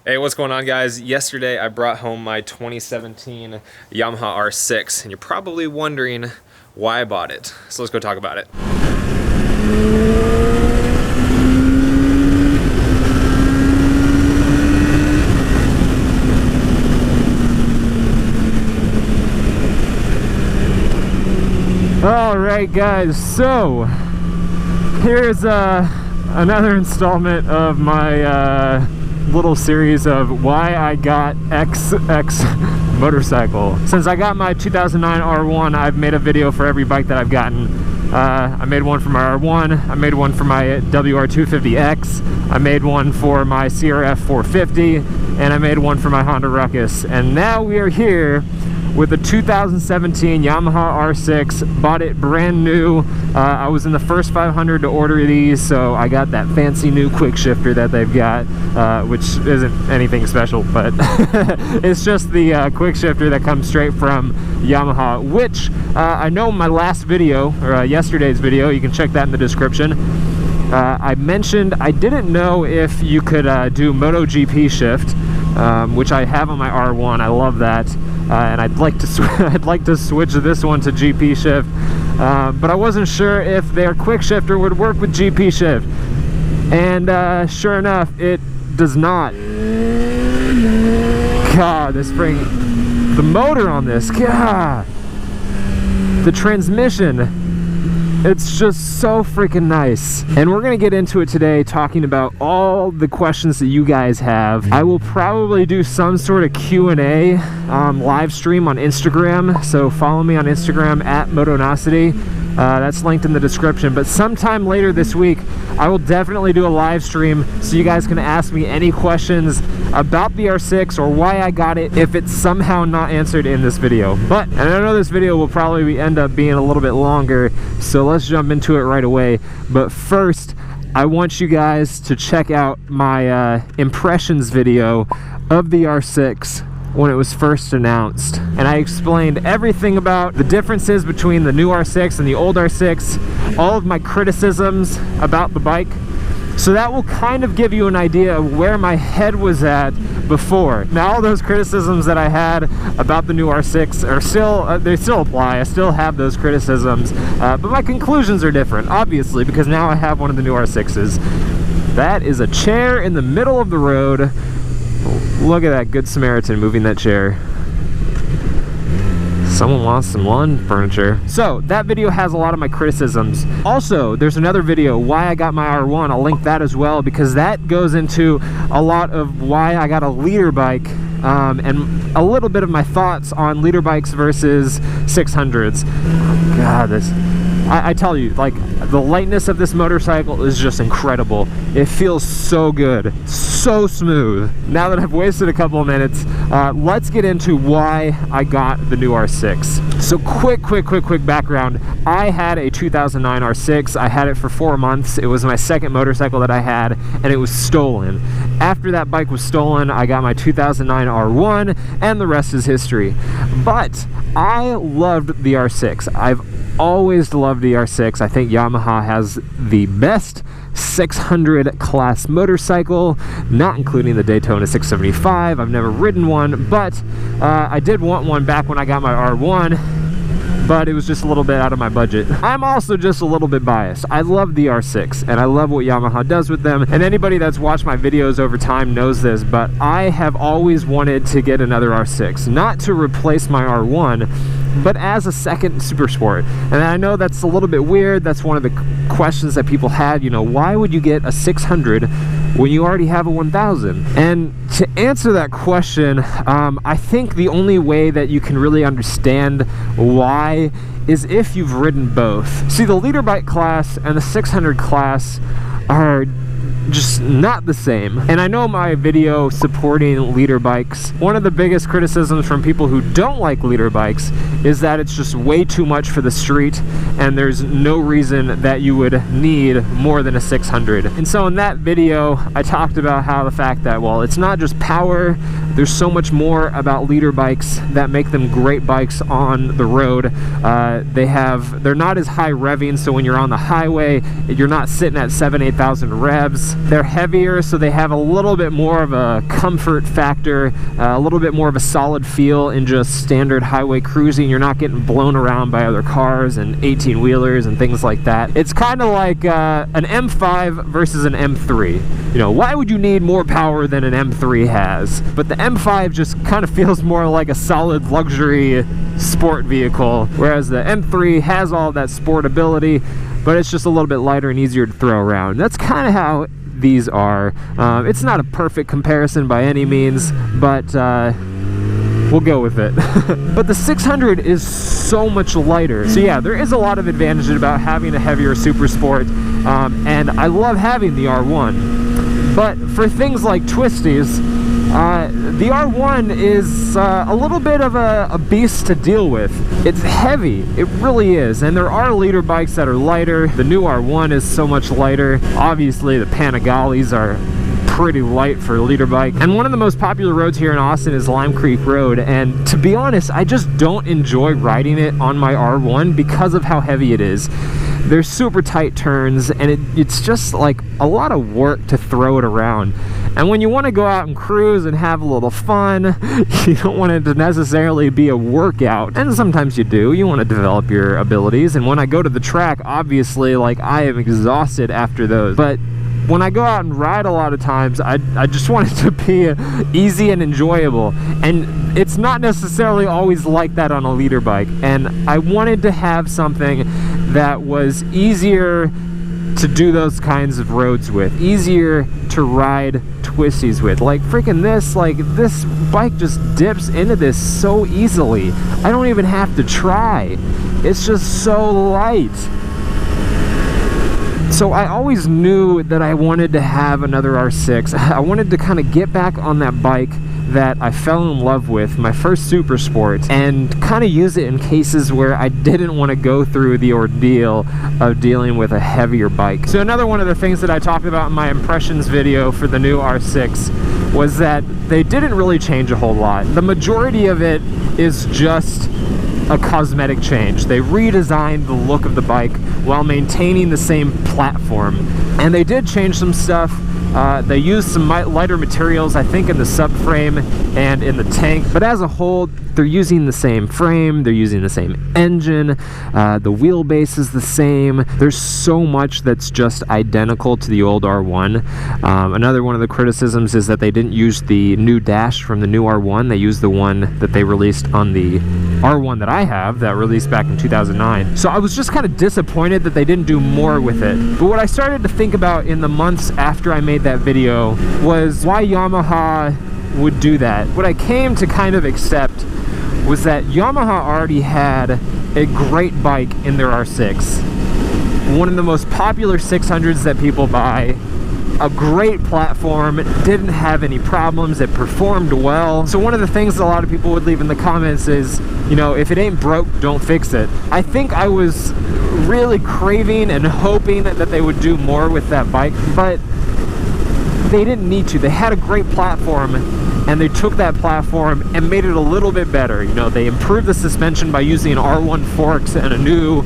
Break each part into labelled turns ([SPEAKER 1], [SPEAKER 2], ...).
[SPEAKER 1] Hey, what's going on, guys? Yesterday I brought home my 2017 Yamaha R6, and you're probably wondering why I bought it. So let's go talk about it. All right, guys, so here's another installment of my little series of why I got XX motorcycle. Since I got my 2009 R1, I've made a video for every bike that I've gotten. I made one for my R1, I made one for my WR250X, I made one for my CRF 450, and I made one for my Honda Ruckus. And now we are here with the 2017 Yamaha R6. Bought it brand new. I was in the first 500 to order these, so I got that fancy new quick shifter that they've got, which isn't anything special, but it's just the quick shifter that comes straight from Yamaha, which I know in my last video, or yesterday's video, you can check that in the description, I mentioned I didn't know if you could do MotoGP shift, which I have on my R1. I love that. And I'd like to switch this one to GP shift, but I wasn't sure if their quick shifter would work with GP shift, and sure enough, it does not. God, this spring, the motor on this, God, the transmission, it's just so freaking nice. And we're gonna get into it today, talking about all the questions that you guys have. I will probably do some sort of Q&A live stream on Instagram, so follow me on Instagram at Motonosity. That's linked in the description. But sometime later this week, I will definitely do a live stream so you guys can ask me any questions about the R6 or why I got it if it's somehow not answered in this video. But, and I know this video will probably end up being a little bit longer, so let's jump into it right away. But first, I want you guys to check out my impressions video of the R6 when it was first announced, and I explained everything about the differences between the new R6 and the old R6, all of my criticisms about the bike. So that will kind of give you an idea of where my head was at before. Now, all those criticisms that I had about the new R6 are still, they still apply. I still have those criticisms, but my conclusions are different, obviously, because now I have one of the new R6s. That is a chair in the middle of the road. Look at that Good Samaritan moving that chair. Someone wants some lawn furniture. So that video has a lot of my criticisms. Also, there's another video, why I got my R1. I'll link that as well, because that goes into a lot of why I got a leader bike, and a little bit of my thoughts on leader bikes versus 600s. God, this, I tell you, like, the lightness of this motorcycle is just incredible. It feels so good, so smooth. Now that I've wasted a couple of minutes, let's get into why I got the new R6. So quick background. I had a 2009 R6. I had it for 4 months. It was my second motorcycle that I had, and it was stolen. After that bike was stolen, I got my 2009 R1, and the rest is history. But I loved the R6. I've always loved the R6. I think Yamaha has the best 600 class motorcycle, not including the Daytona 675. I've never ridden one, but I did want one back when I got my R1, but it was just a little bit out of my budget. I'm also just a little bit biased. I love the R6, and I love what Yamaha does with them, and anybody that's watched my videos over time knows this, but I have always wanted to get another R6, not to replace my R1, but as a second super sport. And I know that's a little bit weird. That's one of the questions that people had, you know, why would you get a 600 when you already have a 1000? And to answer that question, I think the only way that you can really understand why is if you've ridden both. See, the leader bike class and the 600 class are just not the same. And I know my video supporting leader bikes, one of the biggest criticisms from people who don't like leader bikes is that it's just way too much for the street, and there's no reason that you would need more than a 600. And so in that video, I talked about how the fact that, well, it's not just power, there's so much more about leader bikes that make them great bikes on the road. They're not as high revving, so when you're on the highway, you're not sitting at 7,000-8,000 revs. wheels. They're heavier, so they have a little bit more of a comfort factor, a little bit more of a solid feel in just standard highway cruising. You're not getting blown around by other cars and 18-wheelers and things like that. It's kind of like an M5 versus an M3. You know, why would you need more power than an M3 has? But the M5 just kind of feels more like a solid luxury sport vehicle, whereas the M3 has all that sportability, but it's just a little bit lighter and easier to throw around. That's kind of how these are. It's not a perfect comparison by any means, but we'll go with it. But the 600 is so much lighter. So yeah, there is a lot of advantages about having a heavier Super Sport, and I love having the R1. But for things like twisties, the R1 is a little bit of a beast to deal with. It's heavy, it really is, and there are leader bikes that are lighter. The new R1 is so much lighter. Obviously the Panigales are pretty light for a leader bike, and one of the most popular roads here in Austin is Lime Creek Road, and to be honest, I just don't enjoy riding it on my R1 because of how heavy it is. There's super tight turns, and it's just like a lot of work to throw it around. And when you want to go out and cruise and have a little fun, you don't want it to necessarily be a workout. And sometimes you do. You want to develop your abilities. And when I go to the track, obviously, like, I am exhausted after those. But when I go out and ride a lot of times, I just want it to be easy and enjoyable. And it's not necessarily always like that on a leader bike. And I wanted to have something that was easier to do those kinds of roads with, easier to ride twisties with. Like freaking this, like this bike just dips into this so easily. I don't even have to try. It's just so light. So I always knew that I wanted to have another R6. I wanted to kind of get back on that bike that I fell in love with, my first Super Sport, and kind of use it in cases where I didn't want to go through the ordeal of dealing with a heavier bike. So another one of the things that I talked about in my impressions video for the new R6 was that they didn't really change a whole lot. The majority of it is just a cosmetic change. They redesigned the look of the bike while maintaining the same platform. And they did change some stuff. They used some lighter materials, I think, in the subframe and in the tank. But as a whole, they're using the same frame, they're using the same engine, the wheelbase is the same. There's so much that's just identical to the old R1. Another one of the criticisms is that they didn't use the new dash from the new R1. They used the one that they released on the R1 that I have, that released back in 2009. So I was just kind of disappointed that they didn't do more with it. But what I started to think about in the months after I made that video was why Yamaha would do that. What I came to kind of accept was that Yamaha already had a great bike in their R6. One of the most popular 600s that people buy, a great platform, didn't have any problems, it performed well. So one of the things that a lot of people would leave in the comments is, you know, if it ain't broke, don't fix it. I think I was really craving and hoping that they would do more with that bike, but they didn't need to. They had a great platform, and they took that platform and made it a little bit better. You know, they improved the suspension by using R1 forks and a new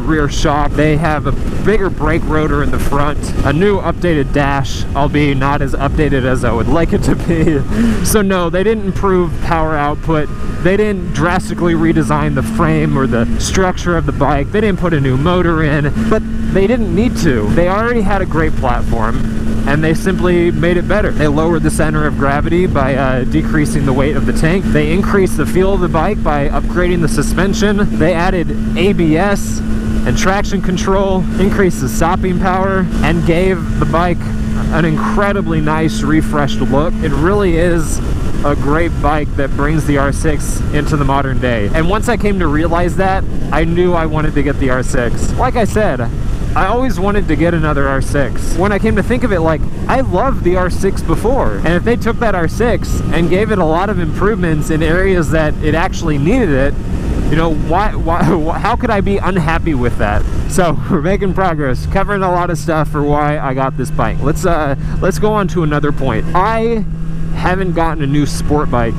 [SPEAKER 1] rear shock. They have a bigger brake rotor in the front, a new updated dash, albeit not as updated as I would like it to be. So no, they didn't improve power output. They didn't drastically redesign the frame or the structure of the bike. They didn't put a new motor in, but they didn't need to. They already had a great platform, and they simply made it better. They lowered the center of gravity by decreasing the weight of the tank. They increased the feel of the bike by upgrading the suspension. They added ABS and traction control, increased the stopping power, and gave the bike an incredibly nice refreshed look. It really is a great bike that brings the R6 into the modern day. And once I came to realize that, I knew I wanted to get the R6. Like I said, I always wanted to get another R6. When I came to think of it, like, I loved the R6 before, and if they took that R6 and gave it a lot of improvements in areas that it actually needed it, you know, how could I be unhappy with that? So we're making progress, covering a lot of stuff for why I got this bike. Let's go on to another point. I haven't gotten a new sport bike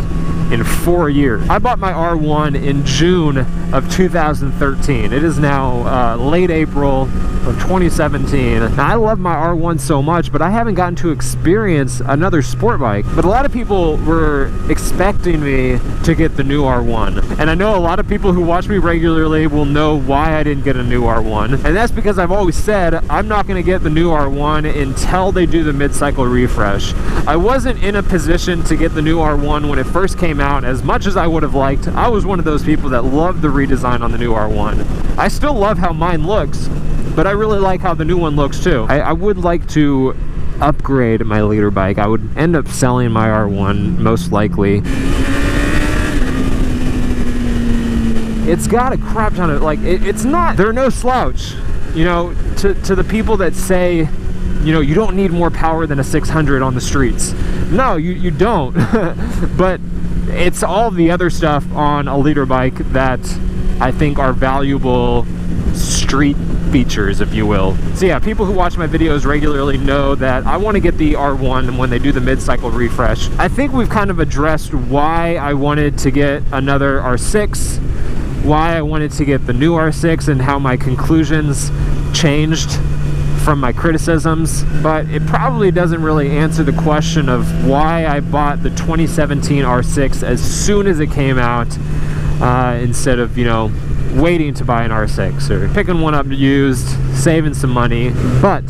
[SPEAKER 1] in 4 years. I bought my R1 in June of 2013. It is now late April of 2017. Now, I love my R1 so much, but I haven't gotten to experience another sport bike. But a lot of people were expecting me to get the new R1. And I know a lot of people who watch me regularly will know why I didn't get a new R1. And that's because I've always said I'm not going to get the new R1 until they do the mid-cycle refresh. I wasn't in a position to get the new R1 when it first came out as much as I would have liked. I was one of those people that loved the redesign on the new R1. I still love how mine looks, but I really like how the new one looks too. I would like to upgrade my leader bike. I would end up selling my R1 most likely. It's got a crap ton of, like, it's not, they're no slouch, you know, to the people that say, you know, you don't need more power than a 600 on the streets. No, you don't. But it's all the other stuff on a leader bike that I think are valuable street features, if you will. So yeah, people who watch my videos regularly know that I want to get the R1 when they do the mid-cycle refresh. I think we've kind of addressed why I wanted to get another R6, why I wanted to get the new R6, and how my conclusions changed from my criticisms, but it probably doesn't really answer the question of why I bought the 2017 R6 as soon as it came out, instead of, you know, waiting to buy an R6 or picking one up used, saving some money. But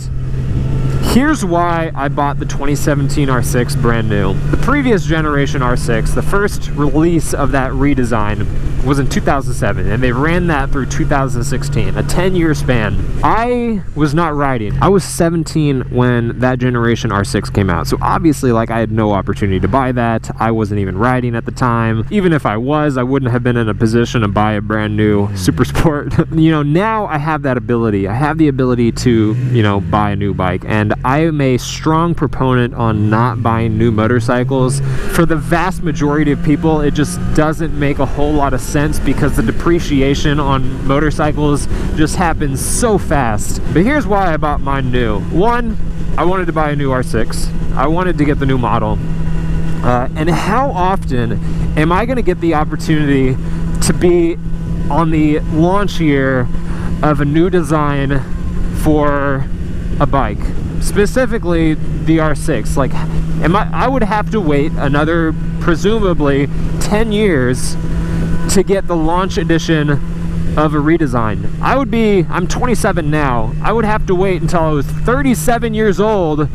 [SPEAKER 1] here's why I bought the 2017 R6 brand new. The previous generation R6, the first release of that redesign, was in 2007, and they ran that through 2016, a 10-year span. I was not riding. I was 17 when that generation R6 came out, so obviously, like, I had no opportunity to buy that. I wasn't even riding at the time. Even if I was, I wouldn't have been in a position to buy a brand new Super Sport. You know, now I have that ability. I have the ability to, you know, buy a new bike, and I am a strong proponent on not buying new motorcycles. For the vast majority of people, it just doesn't make a whole lot of sense because the depreciation on motorcycles just happens so fast. But here's why I bought mine new. One, I wanted to buy a new R6. I wanted to get the new model. And how often am I going to get the opportunity to be on the launch year of a new design for a bike? Specifically the R6. Like, I would have to wait another presumably 10 years to get the launch edition of a redesign. I'm 27 now. I would have to wait until I was 37 years old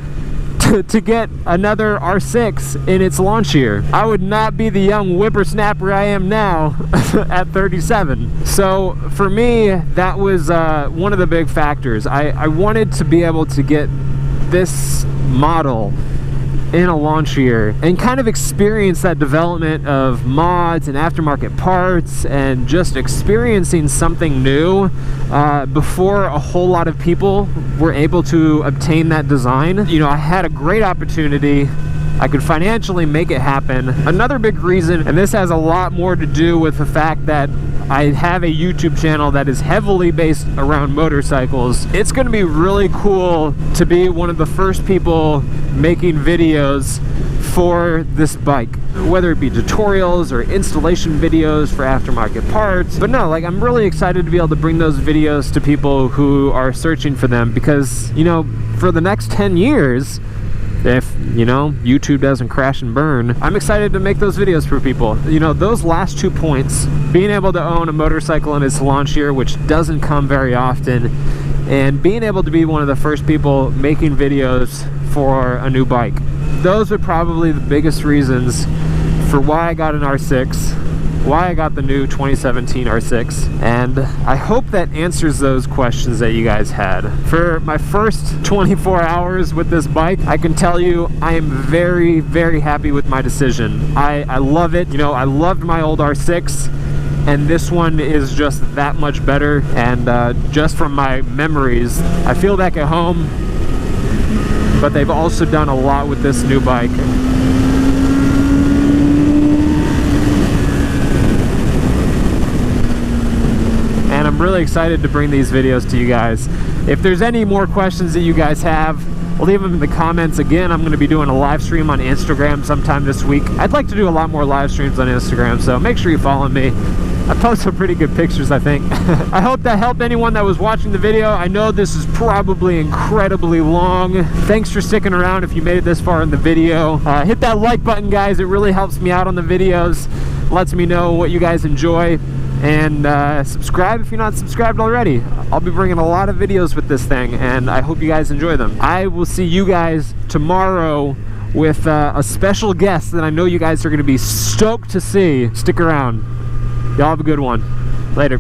[SPEAKER 1] to get another R6 in its launch year. I would not be the young whippersnapper I am now at 37. So for me, that was one of the big factors. I wanted to be able to get this model in a launch year and kind of experience that development of mods and aftermarket parts and just experiencing something new before a whole lot of people were able to obtain that design. You know, I had a great opportunity. I could financially make it happen. Another big reason, and this has a lot more to do with the fact that I have a YouTube channel that is heavily based around motorcycles. It's going to be really cool to be one of the first people making videos for this bike, whether it be tutorials or installation videos for aftermarket parts. But no, like, I'm really excited to be able to bring those videos to people who are searching for them, because, you know, for the next 10 years, if, you know, YouTube doesn't crash and burn, I'm excited to make those videos for people. You know, those last 2 points, being able to own a motorcycle in its launch year, which doesn't come very often, and being able to be one of the first people making videos for a new bike. Those are probably the biggest reasons for why I got an R6, why I got the new 2017 R6, and I hope that answers those questions that you guys had. For my first 24 hours with this bike, I can tell you I am very, very happy with my decision. I love it. You know, I loved my old R6, and this one is just that much better. And just from my memories, I feel back at home, but they've also done a lot with this new bike. And I'm really excited to bring these videos to you guys. If there's any more questions that you guys have, leave them in the comments. Again, I'm going to be doing a live stream on Instagram sometime this week. I'd like to do a lot more live streams on Instagram, so make sure you follow me. I post some pretty good pictures, I think. I hope that helped anyone that was watching the video. I know this is probably incredibly long. Thanks for sticking around if you made it this far in the video. Hit that like button, guys. It really helps me out on the videos. Lets me know what you guys enjoy. And subscribe if you're not subscribed already. I'll be bringing a lot of videos with this thing, and I hope you guys enjoy them. I will see you guys tomorrow with a special guest that I know you guys are going to be stoked to see. Stick around. Y'all have a good one. Later.